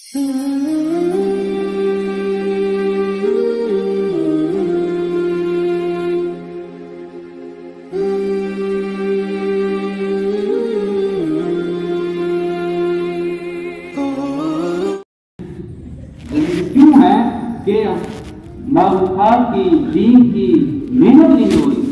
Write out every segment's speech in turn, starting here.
کیوں ہے کہ معلومات کی دین کی محنت نہیں ہو رہی.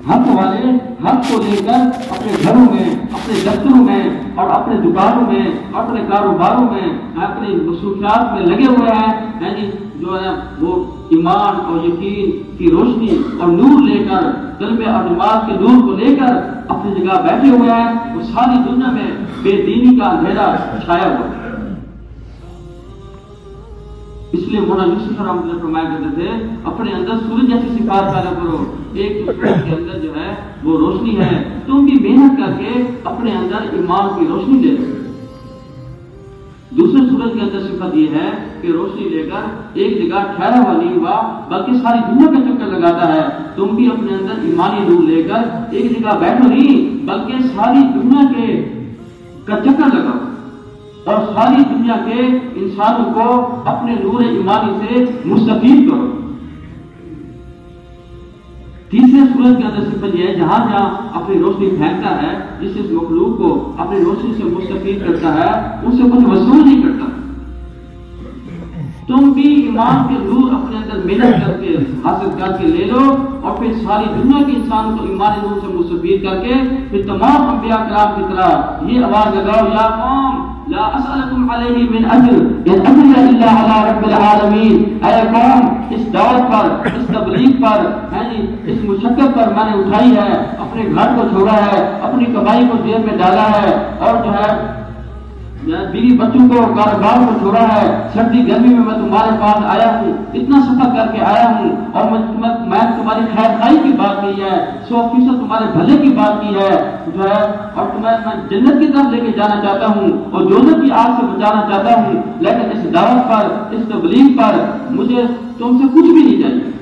حق والے حق کو لے کر اپنے گھروں میں، اپنے دفتروں میں اور اپنے دکانوں میں، اپنے کاروباروں میں، اپنی مصروفیات میں لگے ہوئے ہیں. جو ہے وہ ایمان اور یقین کی روشنی اور نور لے کر، قلب اور دماغ کے نور کو لے کر اپنی جگہ بیٹھے ہوئے ہیں. وہ ساری دنیا میں بے دینی کا اندھیرا چھایا ہوا ہے. اس لیے مولانا یوسف رحمۃ اللہ فرمایا کرتے تھے اپنے اندر سورج جیسی صفات پیدا کرو. ایک سورج کے اندر جو ہے وہ روشنی ہے، تم بھی محنت کر کے اپنے اندر ایمان کی روشنی لے لو. دوسرے سورج کے اندر صفت یہ ہے کہ روشنی لے کر ایک جگہ ٹھہرا ہوا نہیں ہوا بلکہ ساری دنیا کا چکر لگاتا ہے. تم بھی اپنے اندر ایمانی نور لے کر ایک جگہ بیٹھو نہیں بلکہ ساری دنیا کا چکر لگاؤ اور ساری دنیا کے انسانوں کو اپنے نور ایمانی سے مستفید کرو. تیسرے سورج کے اندر صفت یہ ہے جہاں جہاں اپنی روشنی پھینکتا ہے، جس اس مخلوق کو اپنی روشنی سے مستفید کرتا ہے، ان سے کچھ وصول نہیں کرتا. تم بھی ایمان کے نور اپنے اندر محنت کر کے حاصل کر کے لے لو اور پھر ساری دنیا کے انسانوں کو ایمان نور سے مستفید کر کے پھر تمام انبیاء کرام کی طرح یہ آواز لگاؤ، یا قوم لا اسألکم علیہ من اجر ان اجری الا علی رب العالمین. اے قوم، اس دعوت پر، اس تبلیغ پر، اس مشقت پر میں نے اٹھائی ہے، اپنے گھر کو چھوڑا ہے، اپنی کمائی کو جیب میں ڈالا ہے اور جو ہے بیوی بچوں کو، کاروبار کو چھوڑا ہے. سردی گرمی میں تمہارے پاس آیا ہوں، اتنا سفر کر کے آیا ہوں اور میں تمہاری خیر خائی کی بات کی ہے، 100% تمہارے بھلے کی بات کی ہے جو ہے، اور تمہیں میں جنت کی طرف لے کے جانا چاہتا ہوں اور دوزخ کی آگ سے بچانا چاہتا ہوں. لیکن اس دعوت پر، اس تبلیغ پر مجھے تم سے کچھ بھی نہیں چاہیے.